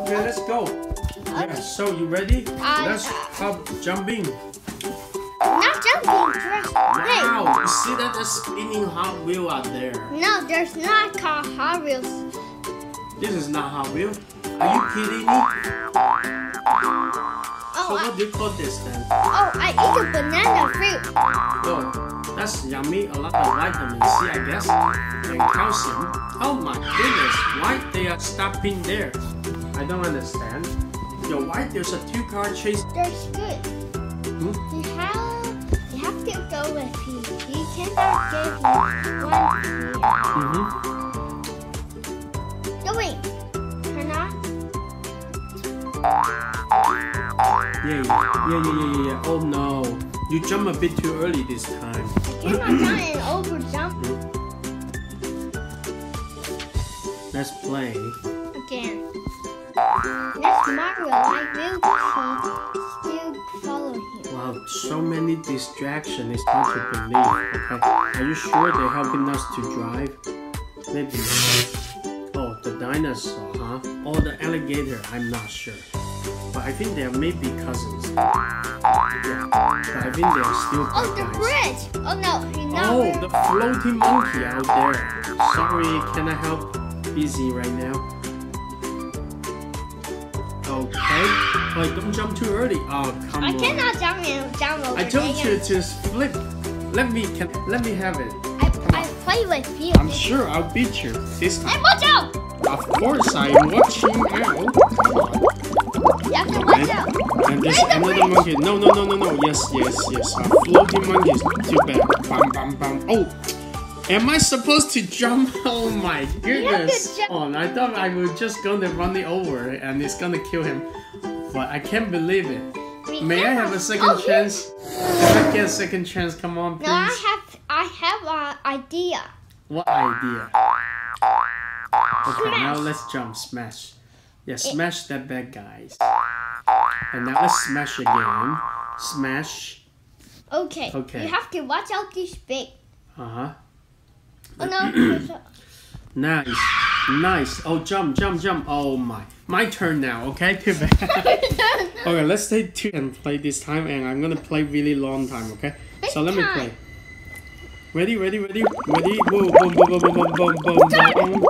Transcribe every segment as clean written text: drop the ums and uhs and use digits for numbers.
Okay, let's go. Yeah, so you ready? Let's hop jumping. Not jumping, just wait. Wow, you see that the spinning Hot Wheel out there? No, there's not called Hot Wheels. This is not Hot Wheel. Are you kidding me? So what do you call this then? Oh, I eat a banana fruit. Oh, that's yummy. A lot of vitamin C, I guess, and calcium. Oh my goodness, why they are stopping there? I don't understand. Yo, why there's a 2-car chase? That's good. Hmm? You have to go with me. You cannot give one here. No, wait. Turn on. Yeah. Oh no, you jump a bit too early this time. I cannot jump and over jump Let's play. again. Next Mario, I will still follow him. Wow, so many distractions. It's hard to believe. Okay, are you sure they're helping us to drive? Maybe not. Oh, the dinosaur, huh? Or the alligator? I'm not sure. But I think they are maybe cousins. Yeah, but I think they are still bad Oh, the guys. bridge! Oh no, he's not. Oh, the floating monkey out there. Sorry, can I help? Busy right now. Okay. Wait, don't jump too early. Oh, come on. I cannot jump and jump over. I told you to flip. Let me have it. I play with you. I'm sure I'll beat you this Hey, time. watch out! Of course, I'm watching out. Come on. You have to watch out. And there's Where's the another bridge? monkey. No. Yes. A floating monkey is too bad. Bam. Oh, am I supposed to jump? Oh my goodness. jump. Oh, I thought I was just gonna run it over and it's gonna kill him. But I can't believe it. May I have a second chance? Can I get a second chance? Come on, please. No, I have an idea. What idea? Okay, now let's jump, smash. Yeah, smash that bad guys. And now let's smash again. Smash. Okay. Okay. You have to watch out this big. Uh-huh. Oh no. Nice. Oh, jump. Oh my turn now, okay? Too bad. Okay, let's stay tuned and play this time, and I'm gonna play really long time, okay? So let me play. Ready? Whoa, boom.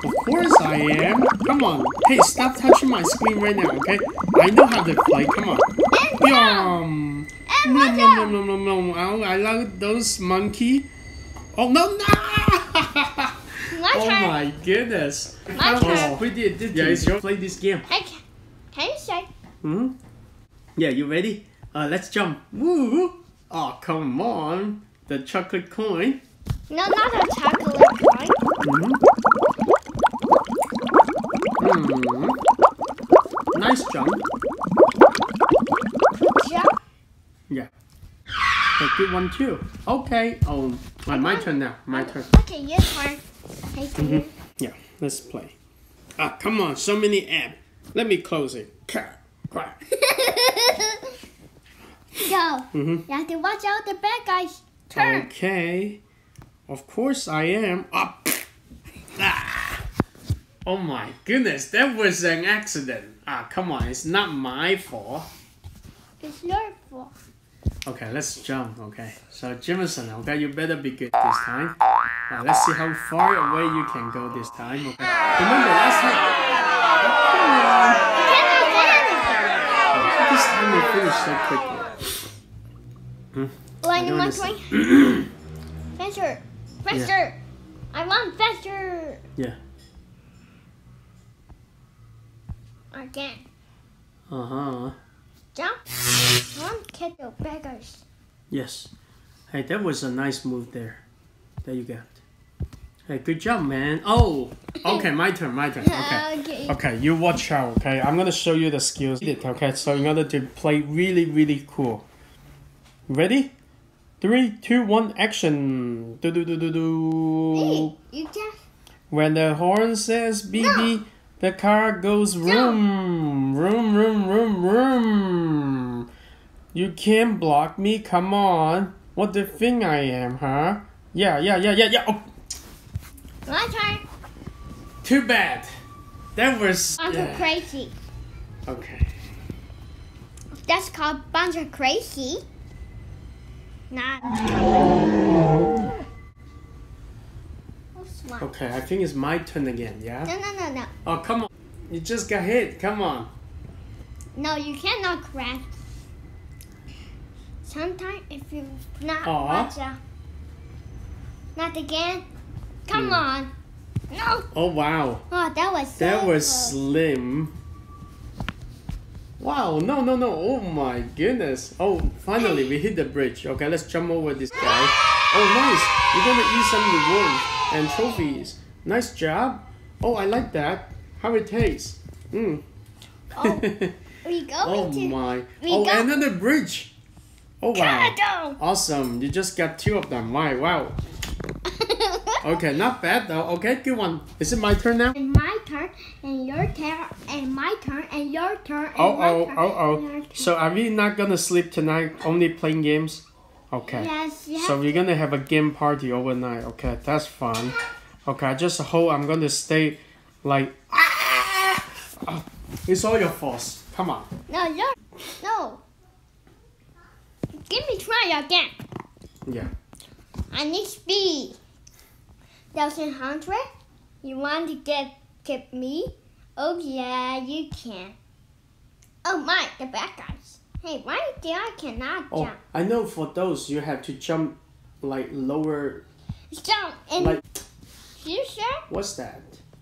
Of course I am. Come on. Hey, stop touching my screen right now, okay? I know how to play. Come on. Yum. No. Oh, I love those monkey. Oh no. My Oh turn. my goodness. My turn. We did. Yeah, it's your play this game. Hey, can you say? Yeah, you ready? Let's jump. Woo! Oh, come on. The chocolate coin. No, not a chocolate coin. Nice jump. Jump. Yeah. A good one too. Okay. Oh, my turn now. My turn. Okay, your turn. Hey, dear. Yeah, let's play. Ah, come on. So many apps. Let me close it. Quack. Go. You have to watch out the bad guys. Turn. Okay. Of course I am. Up. Oh my goodness, that was an accident. Ah, come on, it's not my fault. It's your fault. Okay, let's jump, okay. So, Jimison, okay, you better be good this time. Let's see how far away you can go this time, okay. Remember last time... This time we finished so quickly. Lightning McQueen. Faster. Yeah. I want faster. Yeah. Again. Uh-huh. Jump. I want to catch the beggars. Yes. Hey, that was a nice move there. There you go. Hey, good job, man. Oh, okay, my turn. Okay, you watch out, okay? I'm gonna show you the skills. Okay, so in order to play really cool. Ready? 3, 2, 1, action. Do. Hey, you just... When the horn says beep beep, the car goes vroom. You can't block me, come on. What do you think I am, huh? Yeah. Oh. My turn. Too bad. That was... Bunch of crazy. Okay. That's called bunch of crazy. Not. Okay, I think it's my turn again, yeah? No. Oh, come on. You just got hit. Come on. No, you cannot crash. Sometimes if you not Aw. watch out. Not again. Come on. No. Oh, wow. Oh, that was so That was close. slim. Wow, no. Oh my goodness. Oh, finally we hit the bridge. Okay, let's jump over this guy. Oh, nice. You're gonna eat some rewards and trophies. Nice job. Oh, I like that. How it tastes. Oh, we go Oh into. my. we Oh, go- another bridge. Oh, wow. Kato. Awesome. You just got 2 of them. Wow. Okay, not bad though. Okay, good one. Is it my turn now? And my turn, and your turn, and my turn, and your turn, and my Oh. turn. and your turn. So are we not gonna sleep tonight? Only playing games? Okay. Yes, you So have we're gonna have a game party overnight. Okay, that's fun. Okay, I just hope I'm gonna stay like. Oh, it's all your fault. Come on. No. Give me try again. Yeah. I need speed. 1,100? You want to get me? Oh yeah, you can. Oh my, the bad guys. Hey, why did I cannot Oh, jump? I know for those you have to jump like lower. Jump and Like you sure? what's that?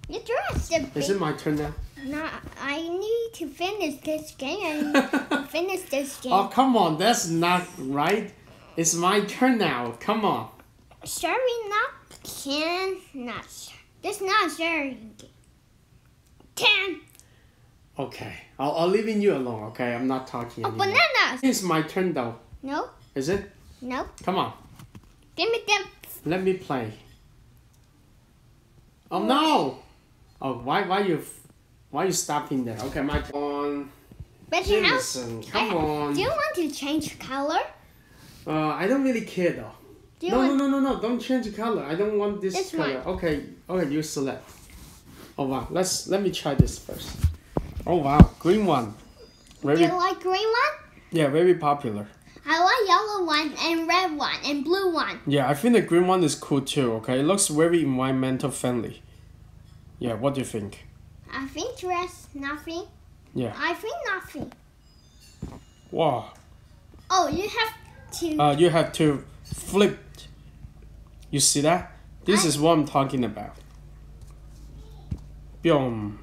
You trust the Is it my turn now? No, I need to finish this game. I need to finish this game. Oh come on, that's not right. It's my turn now. Come on. Sorry, not can not. This not sharing. 10. Okay, I'll leaving you alone. Okay, I'm not talking Oh, anymore. bananas. It's my turn though. No, Is it? no. Come on. Give me them. Let me play. Oh no! Oh, why you stopping there? Okay, my turn. But you have. Jameson, come on. Do you want to change color? I don't really care though. Do you No, want? no, don't change the color. I don't want this This color. one. Okay, you select. Oh wow, let me try this first. Oh wow, green one. Do Very you like green one? yeah, very popular. I like yellow one and red one and blue one. Yeah, I think the green one is cool too. Okay, it looks very environmental friendly. Yeah, what do you think? I think dress nothing. Yeah. I think nothing. Wow. Oh, you have to. You have to flip. You see that? This is what I'm talking about. Boom.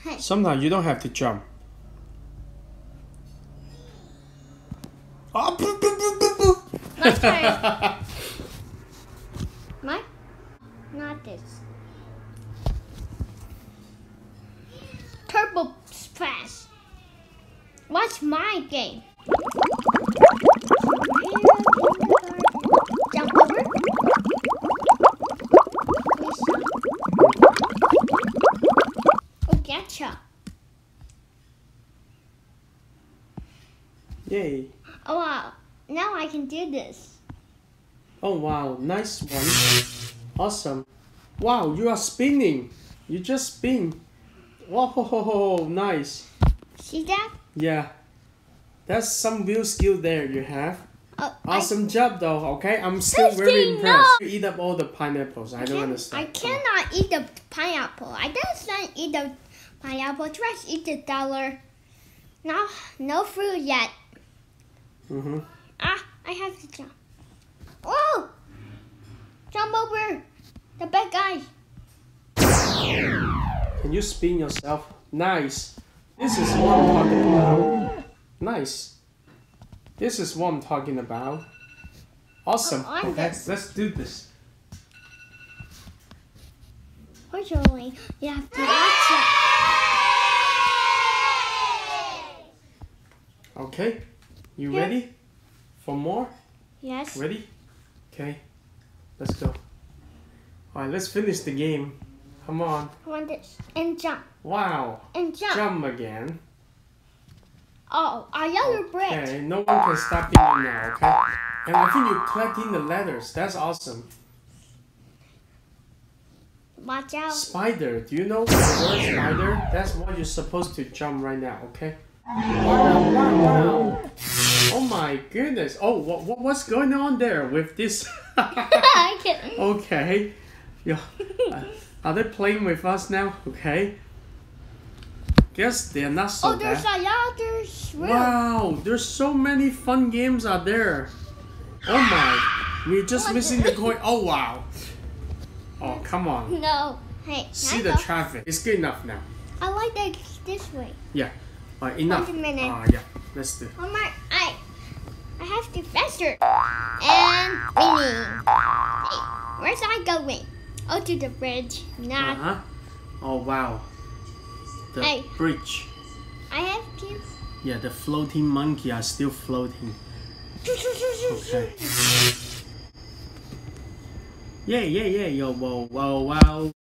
Hey. Sometimes you don't have to jump. Oh, boo, boo, boo, boo, boo. My turn. My? Not this. Turbo Splash. What's my game? Jump over. Oh, getcha. Yay. Oh, wow. Now I can do this. Oh wow, nice one. Awesome. Wow, you are spinning. You just spin. Whoa, nice. See that? Yeah. That's some real skill there you have. Oh, Awesome job though, okay? I'm still very 15, impressed. no. You eat up all the pineapples. I don't understand. I cannot eat the pineapple. I don't eat the pineapple. Try to eat the dollar. No fruit yet. Mm-hmm. I have to jump. Oh! Jump over the bad guy. Can you spin yourself? Nice. This is what I'm talking about. Nice. This is what I'm talking about. Awesome. Oh, I'm Okay, this. let's do this. Fortunately, you have to watch it. Okay. You Yeah. ready for more? Yes. Ready? Okay. Let's go. Alright, let's finish the game. Come on. I want this. And jump. Wow. And jump. Jump again. Oh, a yellow brick. Okay, no one can stop you now, okay? And I think you're collecting the letters. That's awesome. Watch out. Spider. Do you know the word spider? That's what you're supposed to jump right now, okay? Wow, wow, wow. Oh my goodness. Oh, what's going on there with this? Okay. Yeah. Are they playing with us now? Okay. Guess they're not so bad. There's another shrimp. Wow, there's so many fun games out there. Oh my. We're just missing the coin. Oh wow. Oh, come on. No. Hey, See the traffic. It's good enough now. I like that this way. Yeah. Enough. 1 minute. Yeah. Let's do it. Oh my, I have to faster. And winning. Hey, where's I going? Oh, to the bridge. Not. Oh wow. The bridge. I have to. Yeah, the floating monkey are still floating. Okay. Yeah. Yo, wow.